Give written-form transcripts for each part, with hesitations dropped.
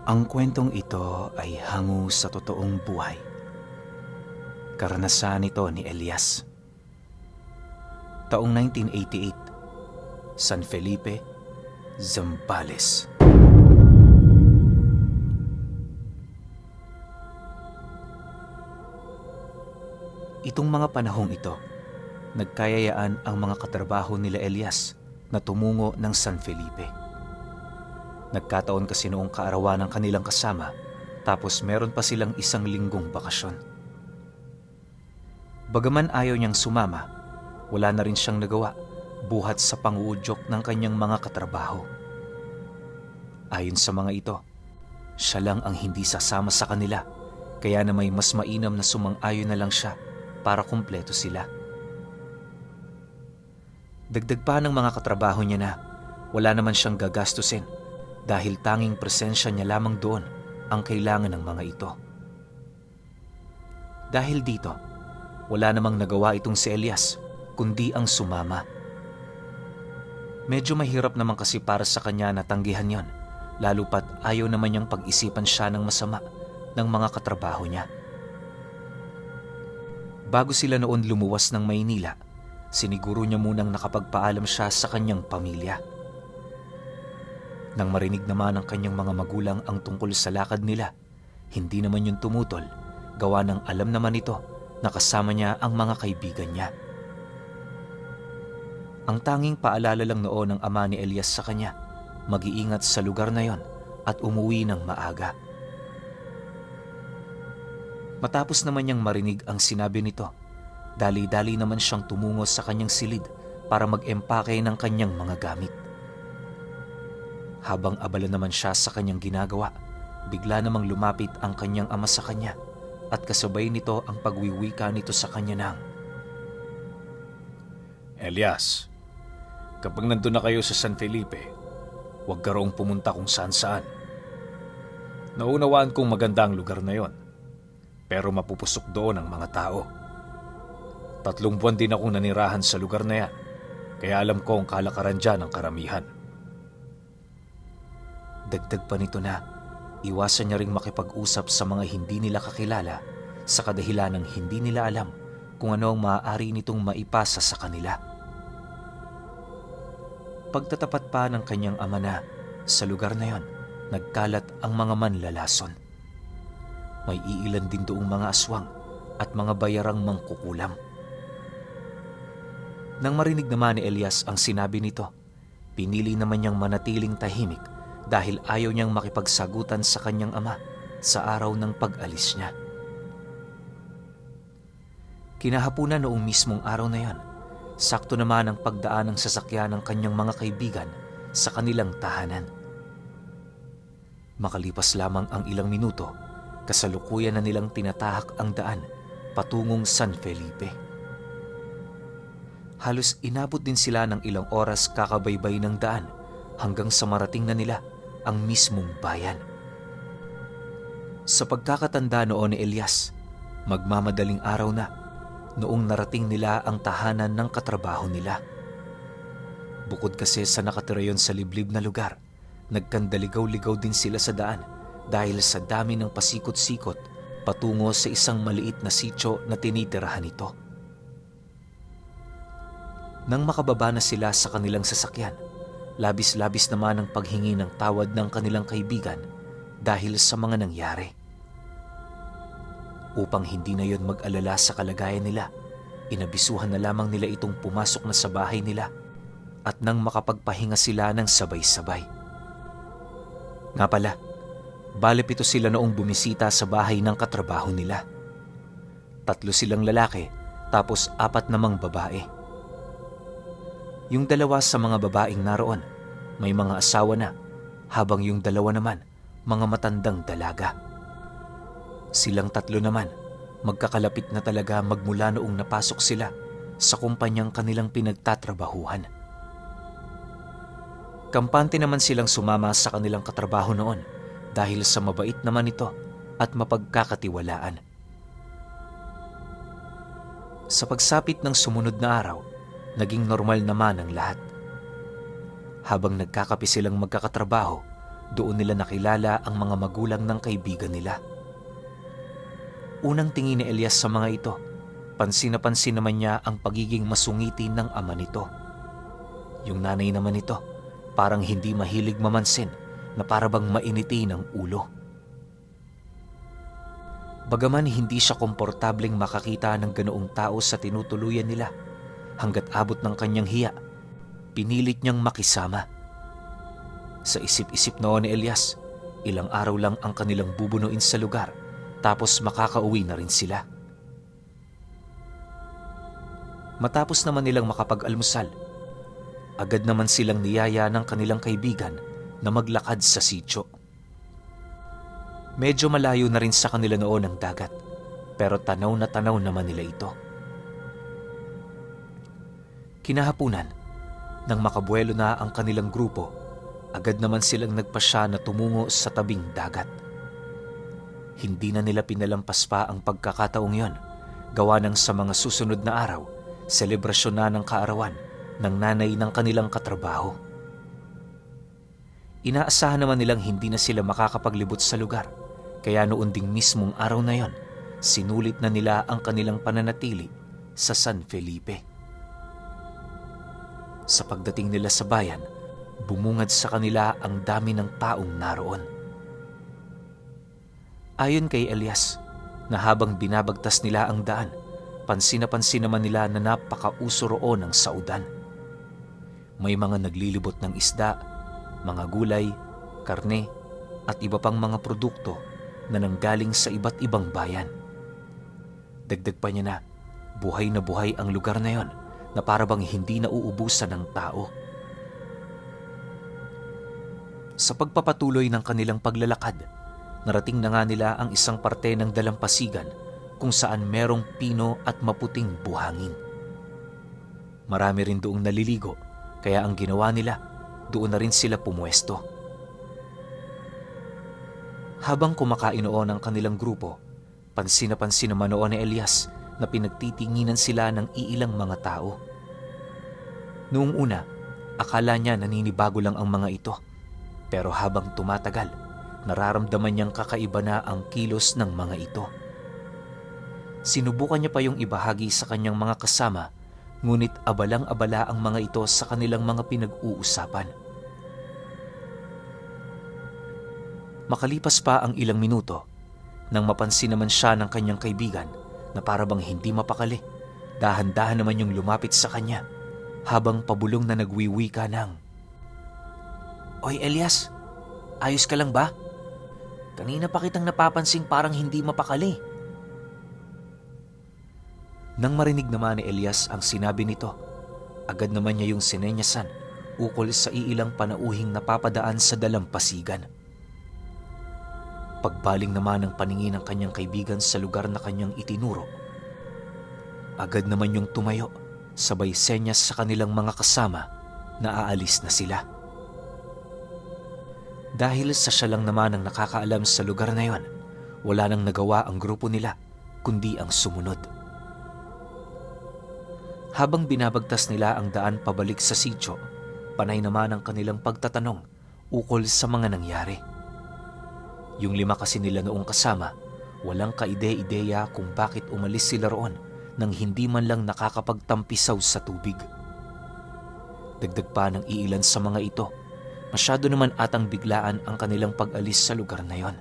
Ang kwentong ito ay hango sa totoong buhay. Karanasan ito ni Elias. Taong 1988, San Felipe, Zambales. Itong mga panahong ito, nagkayayaan ang mga katrabaho nila Elias na tumungo ng San Felipe. Nagkataon kasi noong kaarawan ng kanilang kasama, tapos meron pa silang 1 linggong bakasyon. Bagaman ayaw niyang sumama, wala na rin siyang nagawa buhat sa panguudyok ng kanyang mga katrabaho. Ayon sa mga ito, siya lang ang hindi sasama sa kanila, kaya na may mas mainam na sumang-ayon na lang siya para kumpleto sila. Dagdag pa ng mga katrabaho niya na wala naman siyang gagastusin dahil tanging presensya niya lamang doon ang kailangan ng mga ito. Dahil dito, wala namang nagawa itong si Elias kundi ang sumama. Medyo mahirap naman kasi para sa kanya na tanggihan yon, lalo pat ayaw naman niyang pag-isipan siya ng masama ng mga katrabaho niya. Bago sila noon lumuwas ng Maynila, siniguro niya munang nakapagpaalam siya sa kanyang pamilya. Nang marinig naman ng kanyang mga magulang ang tungkol sa lakad nila, hindi naman yun tumutol, gawa ng alam naman ito na kasama niya ang mga kaibigan niya. Ang tanging paalala lang noon ng ama ni Elias sa kanya, mag-iingat sa lugar na yon at umuwi ng maaga. Matapos naman niyang marinig ang sinabi nito, dali-dali naman siyang tumungo sa kanyang silid para mag-empake ng kanyang mga gamit. Habang abala naman siya sa kanyang ginagawa, bigla namang lumapit ang kanyang ama sa kanya at kasabay nito ang pagwiwika nito sa kanya ng, Elias, kapag nandun na kayo sa San Felipe, huwag ka roong pumunta kung saan-saan. Naunawaan kong maganda ang lugar na yon, pero mapupusok doon ang mga tao. 3 buwan din akong nanirahan sa lugar na yan, kaya alam ko ang kalakaran dyan ng karamihan. dagdag pa nito na iwasan niya ring makipag-usap sa mga hindi nila kakilala sa kadahilan ng hindi nila alam kung ano ang maaari nitong maipasa sa kanila. Pagtatapat pa ng kanyang ama na sa lugar na yon, nagkalat ang mga manlalason. May iilan din doong mga aswang at mga bayarang mangkukulam. Nang marinig naman ni Elias ang sinabi nito, pinili naman niyang manatiling tahimik dahil ayaw niyang makipagsagutan sa kanyang ama sa araw ng pag-alis niya. Kinahapunan noong mismong araw na yon, sakto naman ang pagdaan ng sasakyan ng kanyang mga kaibigan sa kanilang tahanan. Makalipas lamang ang ilang minuto, kasalukuyan na nilang tinatahak ang daan patungong San Felipe. Halos inabot din sila ng ilang oras kakabaybay ng daan hanggang sa marating na nila ang mismong bayan. Sa pagkakatanda noon ni Elias, magmamadaling araw na noong narating nila ang tahanan ng katrabaho nila. Bukod kasi sa nakatira yon sa liblib na lugar, nagkandaligaw-ligaw din sila sa daan dahil sa dami ng pasikot-sikot patungo sa isang maliit na sityo na tinitirahan nito. Nang makababa na sila sa kanilang sasakyan, labis-labis naman ang paghingi ng tawad ng kanilang kaibigan dahil sa mga nangyari. Upang hindi na yon mag-alala sa kalagayan nila, inabisuhan na lamang nila itong pumasok na sa bahay nila at nang makapagpahinga sila ng sabay-sabay. Nga pala, bale 7 sila noong bumisita sa bahay ng katrabaho nila. 3 silang lalaki tapos 4 namang babae. Yung 2 sa mga babaeng naroon, may mga asawa na, habang yung 2 naman, mga matandang dalaga. Silang 3 naman, magkakalapit na talaga magmula noong napasok sila sa kumpanyang kanilang pinagtatrabahuhan. Kampante naman silang sumama sa kanilang katrabaho noon dahil sa mabait naman ito at mapagkakatiwalaan. Sa pagsapit ng sumunod na araw, naging normal naman ang lahat. Habang nagkakape silang magkakatrabaho, doon nila nakilala ang mga magulang ng kaibigan nila. Unang tingin ni Elias sa mga ito, pansin na pansin naman niya ang pagiging masungiti ng ama nito. Yung nanay naman nito, parang hindi mahilig mamansin na parabang mainiti ng ulo. Bagaman hindi siya komportableng makakita ng ganoong tao sa tinutuluyan nila, hanggat abot ng kanyang hiya, pinilit niyang makisama. Sa isip-isip noon ni Elias, ilang araw lang ang kanilang bubunuin sa lugar, tapos makakauwi na rin sila. Matapos naman nilang makapag-almusal, agad naman silang niyaya ng kanilang kaibigan na maglakad sa sitio. Medyo malayo na rin sa kanila noon ang dagat, pero tanaw na tanaw naman nila ito. Kinahapunan, nang makabuelo na ang kanilang grupo, agad naman silang nagpasya na tumungo sa tabing dagat. Hindi na nila pinalampas pa ang pagkakataong yon, gawa ng sa mga susunod na araw, selebrasyon na ng kaarawan ng nanay ng kanilang katrabaho. Inaasahan naman nilang hindi na sila makakapaglibot sa lugar, kaya noon ding mismong araw na yon, sinulit na nila ang kanilang pananatili sa San Felipe. Sa pagdating nila sa bayan, bumungad sa kanila ang dami ng taong naroon. Ayon kay Elias, na habang binabagtas nila ang daan, pansin na pansin naman nila na napakauso roon ng saudan. May mga naglilibot ng isda, mga gulay, karne, at iba pang mga produkto na nanggaling sa iba't ibang bayan. Dagdag pa niya na buhay ang lugar na yon na parabang hindi nauubusan ng tao. Sa pagpapatuloy ng kanilang paglalakad, narating na nga nila ang isang parte ng dalampasigan kung saan merong pino at maputing buhangin. Marami rin doong naliligo, kaya ang ginawa nila, doon na rin sila pumuesto. Habang kumakain noon ang kanilang grupo, pansin na pansin naman noon ni Elias na pinagtitinginan sila ng iilang mga tao. Noong una, akala niya naninibago lang ang mga ito, pero habang tumatagal, nararamdaman niyang kakaiba na ang kilos ng mga ito. Sinubukan niya pa yung ibahagi sa kanyang mga kasama, ngunit abalang-abala ang mga ito sa kanilang mga pinag-uusapan. Makalipas pa ang ilang minuto, nang mapansin naman siya ng kanyang kaibigan na parabang hindi mapakali, dahan-dahan naman yung lumapit sa kanya habang pabulong na nagwiwika ng, "Oy Elias, ayos ka lang ba? Kanina pa kitang napapansing parang hindi mapakali." Nang marinig naman ni Elias ang sinabi nito, agad naman niya yung sinenyasan ukol sa iilang panauhing napapadaan sa dalampasigan. Pagbaling naman ng paningin ng kanyang kaibigan sa lugar na kanyang itinuro, agad naman yung tumayo, sabay senyas sa kanilang mga kasama na aalis na sila. Dahil sa siya lang naman ang nakakaalam sa lugar na yon, wala nang nagawa ang grupo nila kundi ang sumunod. Habang binabagtas nila ang daan pabalik sa sitio, panay naman ang kanilang pagtatanong ukol sa mga nangyari. Yung 5 kasi nila noong kasama, walang kaide-ideya kung bakit umalis sila roon nang hindi man lang nakakapagtampisaw sa tubig. Dagdag pa ng iilan sa mga ito, masyado naman atang biglaan ang kanilang pag-alis sa lugar na yon.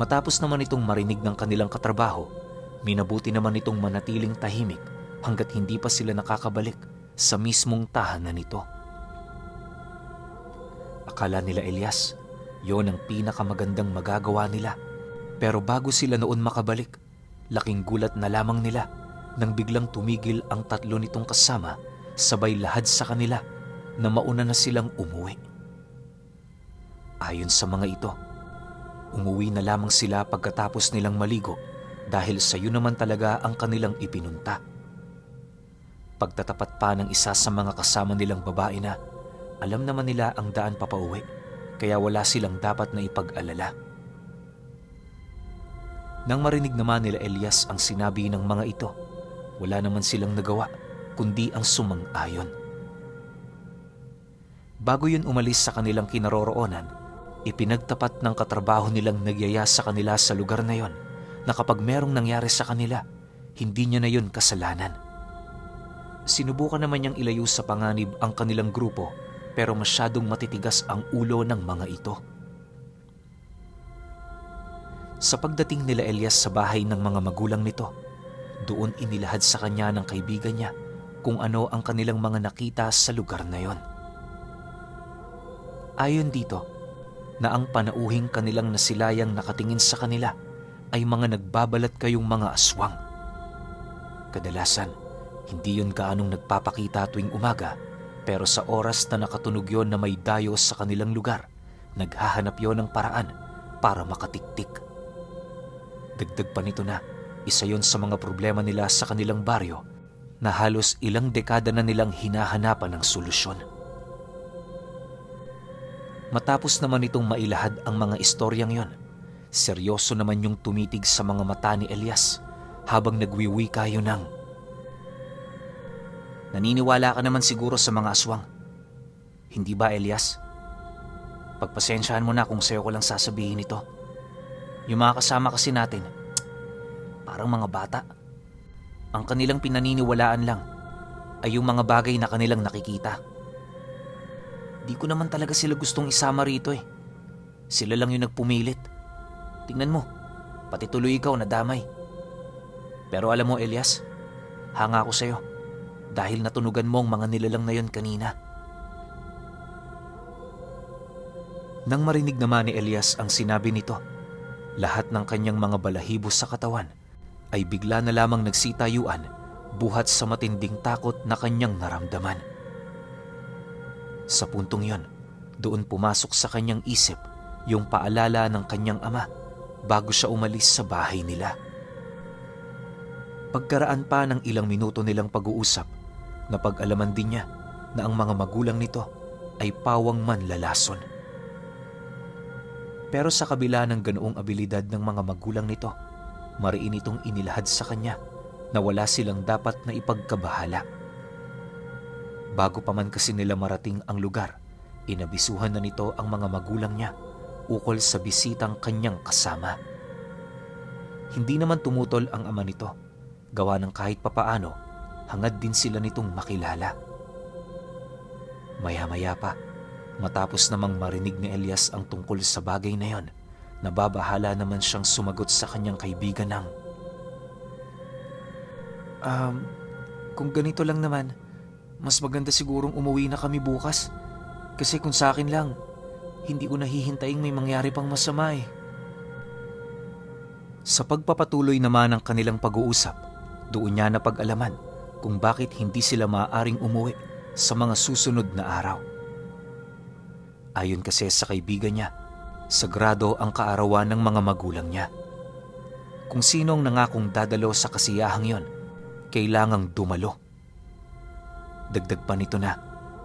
Matapos naman itong marinig ng kanilang katrabaho, minabuti naman itong manatiling tahimik hanggat hindi pa sila nakakabalik sa mismong tahanan nito. Akala nila Elias, yon ang pinakamagandang magagawa nila. Pero bago sila noon makabalik, laking gulat na lamang nila nang biglang tumigil ang 3 nitong kasama sabay lahad sa kanila na mauna na silang umuwi. Ayon sa mga ito, umuwi na lamang sila pagkatapos nilang maligo dahil sa yun naman talaga ang kanilang ipinunta. Pagtatapat pa ng isa sa mga kasama nilang babae na alam naman nila ang daan papauwi, kaya wala silang dapat na ipag-alala. Nang marinig naman nila Elias ang sinabi ng mga ito, wala naman silang nagawa kundi ang sumang-ayon. Bago yun umalis sa kanilang kinaroroonan, ipinagtapat ng katrabaho nilang nagyaya sa kanila sa lugar na yon na kapag merong nangyari sa kanila, hindi niya na yun kasalanan. Sinubukan naman niyang ilayo sa panganib ang kanilang grupo pero masyadong matitigas ang ulo ng mga ito. Sa pagdating nila Elias sa bahay ng mga magulang nito, doon inilahad sa kanya ng kaibigan niya kung ano ang kanilang mga nakita sa lugar na yon. Ayon dito, na ang panauhing kanilang nasilayang nakatingin sa kanila ay mga nagbabalat kayong mga aswang. Kadalasan, hindi yun gaanong nagpapakita tuwing umaga, pero sa oras na nakatunog yon na may dayo sa kanilang lugar, naghahanap yon ng paraan para makatiktik. Dagdag pa nito na, isa yon sa mga problema nila sa kanilang baryo na halos ilang dekada na nilang hinahanapan ng solusyon. Matapos naman itong mailahad ang mga istoryang yon, seryoso naman yung tumitig sa mga mata ni Elias habang nagwiwika yun ng, "Naniniwala ka naman siguro sa mga aswang. Hindi ba, Elias? Pagpasensyahan mo na kung sa'yo ko lang sasabihin ito. Yung mga kasama kasi natin, parang mga bata. Ang kanilang pinaniniwalaan lang ay yung mga bagay na kanilang nakikita. Di ko naman talaga sila gustong isama rito eh. Sila lang yung nagpumilit. Tingnan mo, pati tuloy ikaw nadamay. Pero alam mo Elias, hanga ako sa'yo dahil natunugan mo ang mga nilalang na yon kanina." Nang marinig naman ni Elias ang sinabi nito, lahat ng kanyang mga balahibo sa katawan ay bigla na lamang nagsitayuan buhat sa matinding takot na kanyang naramdaman. Sa puntong yon, doon pumasok sa kanyang isip yung paalala ng kanyang ama bago siya umalis sa bahay nila. Pagkaraan pa ng ilang minuto nilang pag-uusap, napag-alaman din niya na ang mga magulang nito ay pawang manlalason. Pero sa kabila ng ganoong abilidad ng mga magulang nito, mariin itong inilahad sa kanya na wala silang dapat na ipagkabahala. Bago pa man kasi nila marating ang lugar, inabisuhan na nito ang mga magulang niya ukol sa bisitang kanyang kasama. Hindi naman tumutol ang ama nito, gawa ng kahit papaano, hangad din sila nitong makilala. Maya-maya pa, matapos namang marinig ni Elias ang tungkol sa bagay na yon, nababahala naman siyang sumagot sa kanyang kaibigan ng, kung ganito lang naman, mas maganda sigurong umuwi na kami bukas. Kasi kung sa akin lang, hindi ko nahihintaing may mangyari pang masama eh." Sa pagpapatuloy naman ng kanilang pag-uusap, doon niya napag-alaman kung bakit hindi sila maaaring umuwi sa mga susunod na araw. Ayon kasi sa kaibigan niya, sagrado ang kaarawan ng mga magulang niya. Kung sinong nangakong dadalo sa kasiyahang yon, kailangang dumalo. Dagdag pa nito na,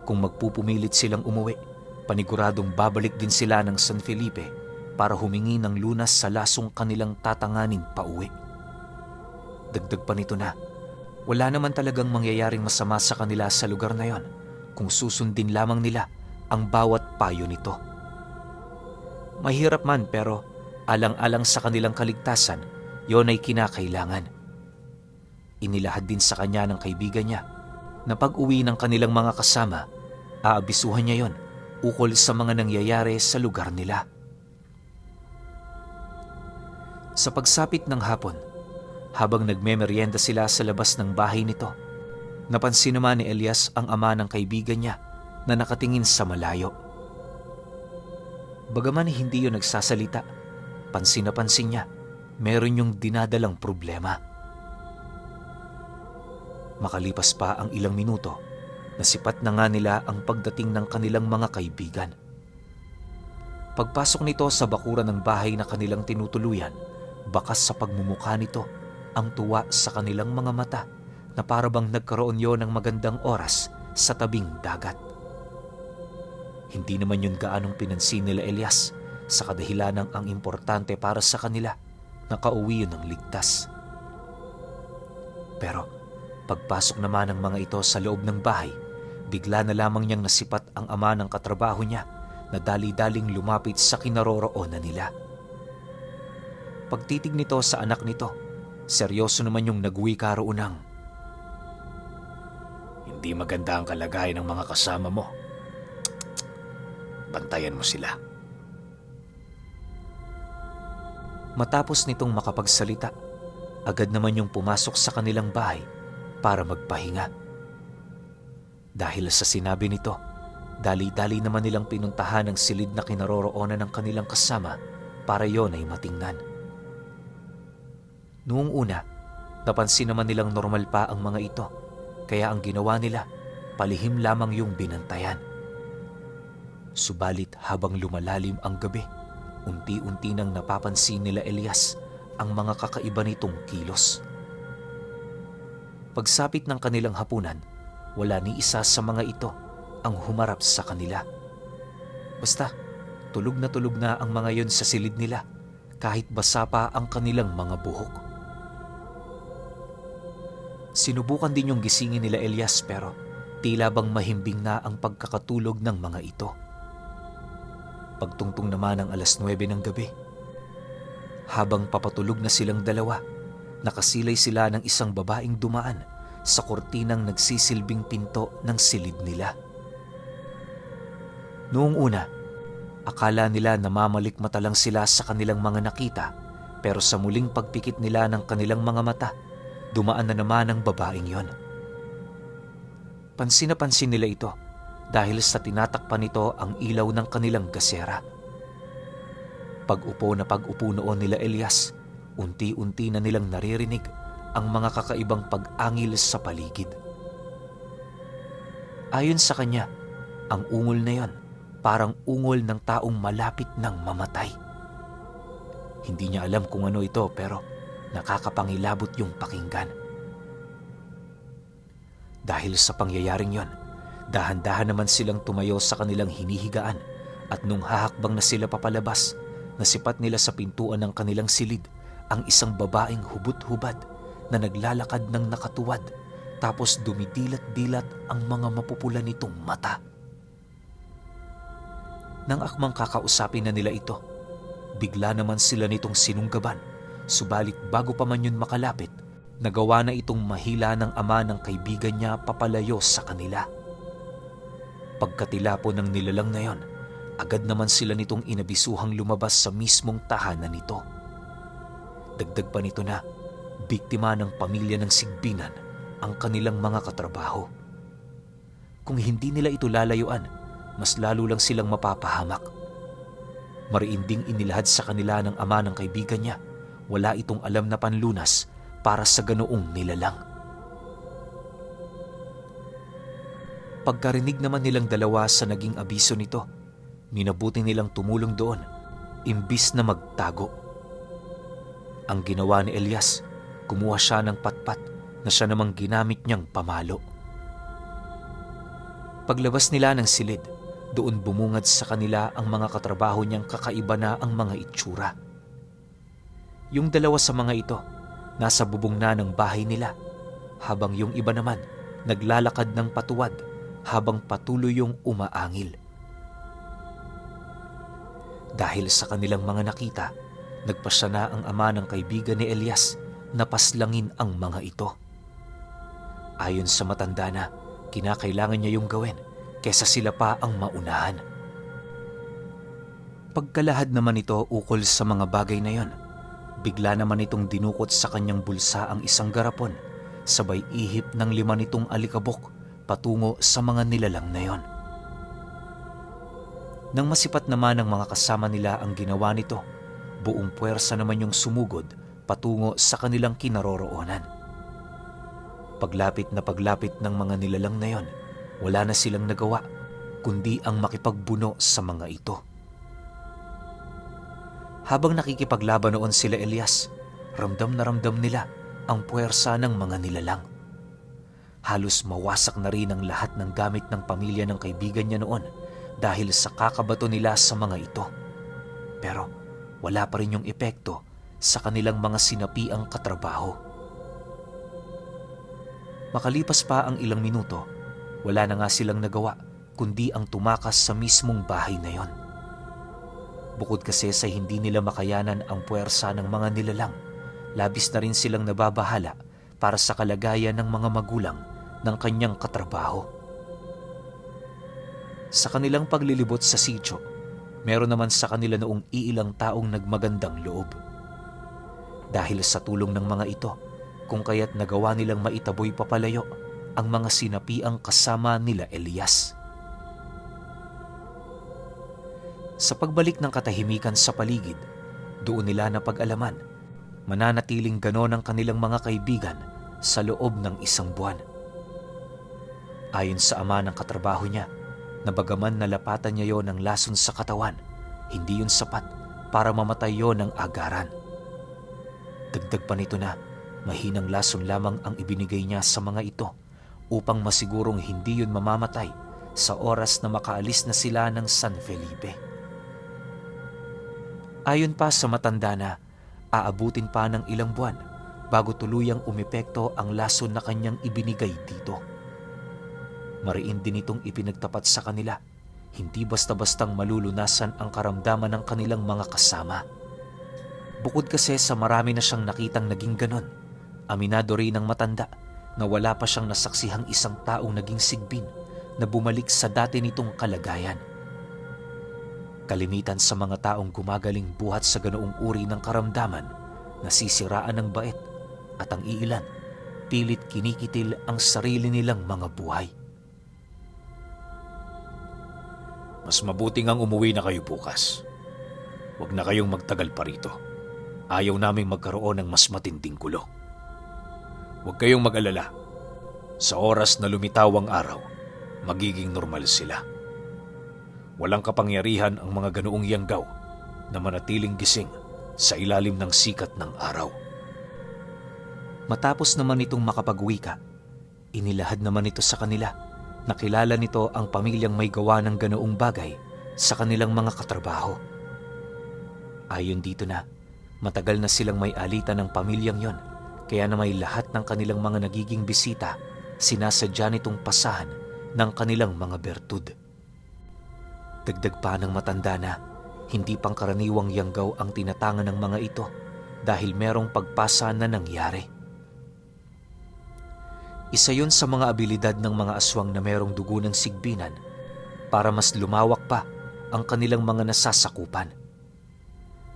kung magpupumilit silang umuwi, paniguradong babalik din sila ng San Felipe para humingi ng lunas sa lasong kanilang tatanganing pauwi. Dagdag pa nito na, wala naman talagang mangyayaring masama sa kanila sa lugar na yon kung susundin lamang nila ang bawat payo nito. Mahirap man pero alang-alang sa kanilang kaligtasan, yon ay kinakailangan. Inilahad din sa kanya ng kaibigan niya na pag-uwi ng kanilang mga kasama, aabisuhan niya yon ukol sa mga nangyayari sa lugar nila. Sa pagsapit ng hapon, habang nagmemeryenda sila sa labas ng bahay nito, napansin naman ni Elias ang ama ng kaibigan niya na nakatingin sa malayo. Bagaman hindi yun nagsasalita, pansin na pansin niya, meron yung dinadalang problema. Makalipas pa ang ilang minuto, nasipat na nga nila ang pagdating ng kanilang mga kaibigan. Pagpasok nito sa bakuran ng bahay na kanilang tinutuluyan, bakas sa pagmumukha nito ang tuwa sa kanilang mga mata na parabang nagkaroon yon ng magandang oras sa tabing dagat. Hindi naman yun gaanong pinansin nila Elias sa kadahilanang ang importante para sa kanila na kauwi yun ng ligtas. Pero pagpasok naman ng mga ito sa loob ng bahay, bigla na lamang niyang nasipat ang ama ng katrabaho niya na dali-daling lumapit sa kinaroroonan nila. Pagtitig nito sa anak nito, seryoso naman yung nagwika roon ng, Hindi maganda ang kalagayan ng mga kasama mo. Bantayan mo sila. Matapos nitong makapagsalita, agad naman yung pumasok sa kanilang bahay para magpahinga. Dahil sa sinabi nito, dali-dali naman nilang pinuntahan ang silid na kinaroroonan ng kanilang kasama para yon ay matingnan. Noong una, napansin naman nilang normal pa ang mga ito, kaya ang ginawa nila, palihim lamang yung binantayan. Subalit habang lumalalim ang gabi, unti-unti nang napapansin nila Elias ang mga kakaiba nitong kilos. Pagsapit ng kanilang hapunan, wala ni isa sa mga ito ang humarap sa kanila. Basta, tulog na ang mga yon sa silid nila kahit basa pa ang kanilang mga buhok. Sinubukan din yung gisingin nila Elias pero tila bang mahimbing na ang pagkakatulog ng mga ito. Pagtungtong naman ng 9:00 ng gabi, habang papatulog na silang dalawa, nakasilay sila ng isang babaeng dumaan sa kortinang nagsisilbing pinto ng silid nila. Noong una, akala nila namamalikmata lang sila sa kanilang mga nakita, pero sa muling pagpikit nila ng kanilang mga mata, dumaan na naman ang babaeng yon. Pansin na pansin nila ito dahil sa tinatakpan nito ang ilaw ng kanilang gasera. Pag-upo noon nila Elias, unti-unti na nilang naririnig ang mga kakaibang pag-angil sa paligid. Ayon sa kanya, ang ungol na yon parang ungol ng taong malapit ng mamatay. Hindi niya alam kung ano ito pero nakakapangilabot yung pakinggan. Dahil sa pangyayaring yon, dahan-dahan naman silang tumayo sa kanilang hinihigaan at nung hahakbang na sila papalabas, nasipat nila sa pintuan ng kanilang silid ang isang babaeng hubot-hubad na naglalakad ng nakatuwad tapos dumidilat-dilat ang mga mapupula nitong mata. Nang akmang kakausapin na nila ito, bigla naman sila nitong sinunggaban, subalit bago pa man yun makalapit, nagawa na itong mahila ng ama ng kaibigan niya papalayo sa kanila. Pagkatila po ng nilalang na yon, agad naman sila nitong inabisuhang lumabas sa mismong tahanan nito. Dagdag pa nito na biktima ng pamilya ng sigbinan ang kanilang mga katrabaho. Kung hindi nila ito lalayuan, mas lalo lang silang mapapahamak. Mariinding inilahad sa kanila ng ama ng kaibigan niya, wala itong alam na panlunas para sa ganoong nilalang. Pagkarinig naman nilang dalawa sa naging abiso nito, minabuti nilang tumulong doon, imbis na magtago. Ang ginawa ni Elias, kumuha siya ng patpat na siya namang ginamit niyang pamalo. Paglabas nila ng silid, doon bumungad sa kanila ang mga katrabaho niyang kakaiba na ang mga itsura. Yung dalawa sa mga ito, nasa bubong na ng bahay nila, habang yung iba naman naglalakad ng patuwad habang patuloy yung umaangil. Dahil sa kanilang mga nakita, nagpasya na ang ama ng kaibigan ni Elias na paslangin ang mga ito. Ayon sa matanda na, kinakailangan niya yung gawin kesa sila pa ang maunahan. Pagkalahad naman ito ukol sa mga bagay na yon, bigla naman itong dinukot sa kanyang bulsa ang isang garapon, sabay ihip ng 5 nitong alikabok patungo sa mga nilalang na yon. Nang masipat naman ng mga kasama nila ang ginawa nito, buong puwersa naman yung sumugod patungo sa kanilang kinaroroonan. Paglapit ng mga nilalang na yon, wala na silang nagawa kundi ang makipagbuno sa mga ito. Habang nakikipaglaban noon sila Elias, ramdam na ramdam nila ang puwersa ng mga nilalang. Halos mawasak na rin ang lahat ng gamit ng pamilya ng kaibigan niya noon dahil sa kakabato nila sa mga ito. Pero wala pa rin yung epekto sa kanilang mga sinapiang katrabaho. Makalipas pa ang ilang minuto, wala na nga silang nagawa kundi ang tumakas sa mismong bahay na yon. Bukod kasi sa hindi nila makayanan ang puwersa ng mga nilalang, labis na rin silang nababahala para sa kalagayan ng mga magulang ng kanyang katrabaho. Sa kanilang paglilibot sa sityo, meron naman sa kanila noong iilang taong nagmagandang loob. Dahil sa tulong ng mga ito, kung kaya't nagawa nilang maitaboy papalayo ang mga sinapiang kasama nila Elias. Sa pagbalik ng katahimikan sa paligid, doon nila napag-alaman, mananatiling ganon ang kanilang mga kaibigan sa loob ng 1 buwan. Ayon sa ama ng katrabaho niya, na bagaman nalapatan niya yon ng lason sa katawan, hindi yun sapat para mamatay yon ng agaran. Dagdag pa nito na mahinang lason lamang ang ibinigay niya sa mga ito upang masigurong hindi yun mamamatay sa oras na makaalis na sila ng San Felipe. Ayon pa sa matanda na, aabutin pa ng ilang buwan bago tuluyang umepekto ang lason na kanyang ibinigay dito. Mariin din itong ipinagtapat sa kanila, hindi basta-bastang malulunasan ang karamdaman ng kanilang mga kasama. Bukod kasi sa marami na siyang nakitang naging ganon, aminado rin ng matanda na wala pa siyang nasaksihang isang taong naging sigbin na bumalik sa dati nitong kalagayan. Kalimitan sa mga taong gumagaling buhat sa ganoong uri ng karamdaman, nasisiraan ng bait at ang iilan, pilit kinikitil ang sarili nilang mga buhay. Mas mabuting ang umuwi na kayo bukas. Huwag na kayong magtagal pa rito. Ayaw naming magkaroon ng mas matinding gulo. Huwag kayong mag-alala. Sa oras na lumitaw ang araw, magiging normal sila. Walang kapangyarihan ang mga ganoong yanggaw na manatiling gising sa ilalim ng sikat ng araw. Matapos naman itong makapag-uwi ka, inilahad naman ito sa kanila. Nakilala nito ang pamilyang may gawa ng ganoong bagay sa kanilang mga katrabaho. Ayon dito na, matagal na silang may alitan ng pamilyang yon, kaya na may lahat ng kanilang mga nagiging bisita, sinasadya nitong pasahan ng kanilang mga bertud. Dagdag pa ng matanda na, hindi pangkaraniwang yanggaw ang tinatangan ng mga ito dahil merong pagpasa na nangyari. Isa yun sa mga abilidad ng mga aswang na merong dugo ng sigbinan para mas lumawak pa ang kanilang mga nasasakupan.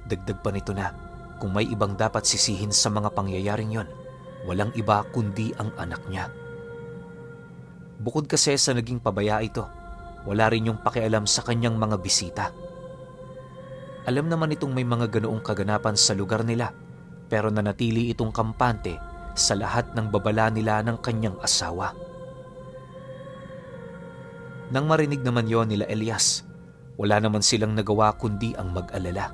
Dagdag pa nito na kung may ibang dapat sisihin sa mga pangyayaring yon, walang iba kundi ang anak niya. Bukod kasi sa naging pabaya ito, wala rin yung pakialam sa kanyang mga bisita. Alam naman itong may mga ganoong kaganapan sa lugar nila, pero nanatili itong kampante sa lahat ng babala nila ng kanyang asawa. Nang marinig naman yon nila Elias, wala naman silang nagawa kundi ang mag-alala.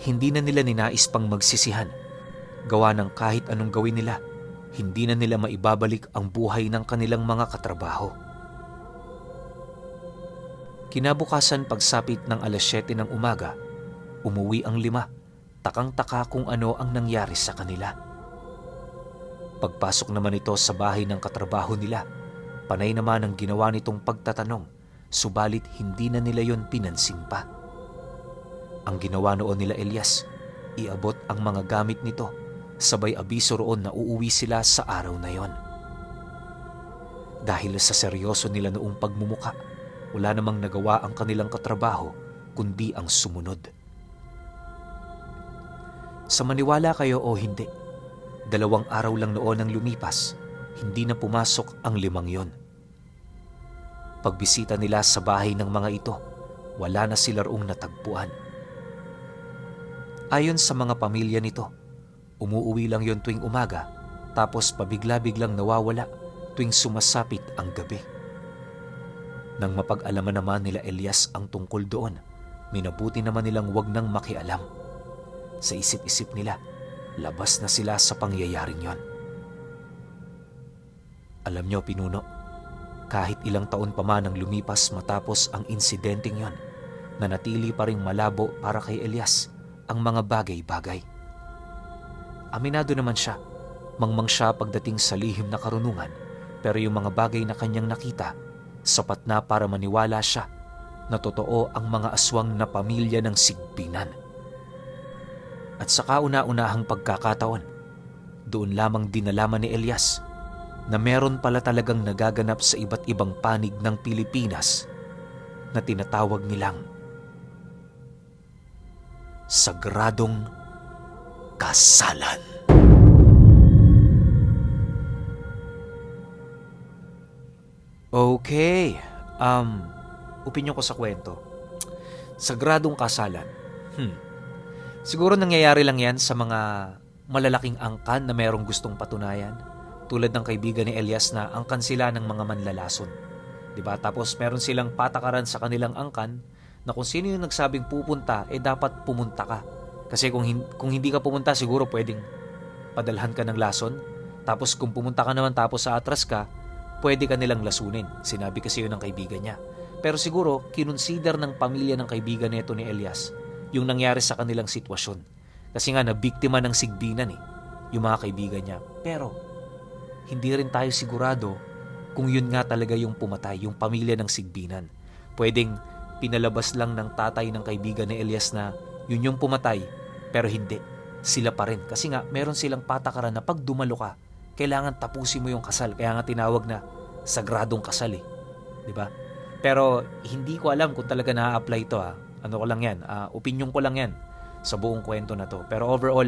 Hindi na nila ninais pang magsisihan. Gawa ng kahit anong gawin nila, hindi na nila maibabalik ang buhay ng kanilang mga katrabaho. Kinabukasan pagsapit ng 7:00 ng umaga, umuwi ang 5, takang-taka kung ano ang nangyari sa kanila. Pagpasok naman ito sa bahay ng katrabaho nila, panay naman ang ginawa nitong pagtatanong, subalit hindi na nila yon pinansin pa. Ang ginawa noon nila Elias, iabot ang mga gamit nito, sabay abiso roon na uuwi sila sa araw na yon. Dahil sa seryoso nila noong pagmumuka, wala namang nagawa ang kanilang katrabaho kundi ang sumunod. Sa maniwala kayo o hindi, 2 araw lang noon ang lumipas, hindi na pumasok ang 5 yon. Pagbisita nila sa bahay ng mga ito, wala na sila roong natagpuan. Ayon sa mga pamilya nito, umuuwi lang yon tuwing umaga, tapos pabigla-biglang nawawala tuwing sumasapit ang gabi. Nang mapag-alaman naman nila Elias ang tungkol doon, minabuti naman nilang wag nang makialam. Sa isip-isip nila, labas na sila sa pangyayaring yon. Alam nyo, pinuno, kahit ilang taon pa man ang lumipas matapos ang insidenteng yon, nanatili pa ring malabo para kay Elias ang mga bagay-bagay. Aminado naman siya, mangmang siya pagdating sa lihim na karunungan, Pero yung mga bagay na kanyang nakita, sapat na para maniwala siya na totoo ang mga aswang na pamilya ng Sigbinan. At sa kauna-unahang pagkakataon, doon lamang dinalaman ni Elias na meron pala talagang nagaganap sa iba't ibang panig ng Pilipinas na tinatawag nilang sagradong kasalan. Okay, opinyon ko sa kwento. Sagradong kasalan. Siguro nangyayari lang yan sa mga malalaking angkan na merong gustong patunayan. Tulad ng kaibigan ni Elias na angkan sila ng mga manlalason. Diba? Tapos meron silang patakaran sa kanilang angkan na kung sino yung nagsabing pupunta, dapat pumunta ka. Kasi kung hindi ka pumunta, siguro pwedeng padalhan ka ng lason. Tapos kung pumunta ka naman tapos sa atras ka, pwede ka nilang lasunin. Sinabi kasi yun ng kaibigan niya. Pero siguro, kinonsider ng pamilya ng kaibigan nito ni Elias yung nangyari sa kanilang sitwasyon. Kasi nga, nabiktima ng Sigbinan yung mga kaibigan niya. Pero, hindi rin tayo sigurado kung yun nga talaga yung pumatay, yung pamilya ng Sigbinan. Pwedeng pinalabas lang ng tatay ng kaibigan ni Elias na yun yung pumatay, pero hindi. Sila pa rin. Kasi nga, meron silang patakaran na pag dumalo ka, kailangan tapusin mo yung kasal. Kaya nga tinawag na sagradong kasal Diba? Pero hindi ko alam kung talaga na-apply ito Ano ko lang yan, opinion ko lang yan sa buong kwento na to. Pero overall,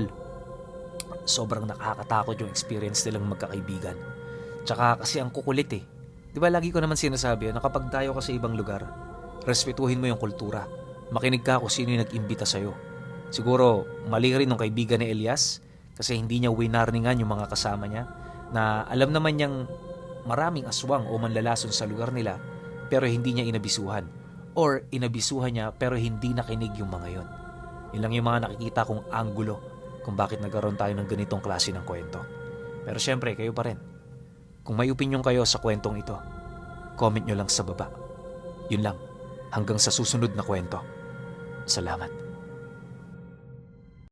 sobrang nakakatakot yung experience nilang magkakaibigan. Tsaka kasi ang kukulit Diba lagi ko naman sinasabi na kapag tayo ka sa ibang lugar, respetuhin mo yung kultura. Makinig ka kung sino yung nag-imbita sa'yo. Siguro, mali rin ng kaibigan ni Elias kasi hindi niya winarningan yung mga kasama niya na alam naman niyang maraming aswang o manlalason sa lugar nila pero hindi niya inabisuhan. Or inabisuhan niya pero hindi nakinig yung mga yon. Yun lang yung mga nakikita kong anggulo kung bakit nagkaroon tayo ng ganitong klase ng kwento. Pero syempre, kayo pa rin. Kung may opinion kayo sa kwentong ito, comment nyo lang sa baba. Yun lang. Hanggang sa susunod na kwento. Salamat.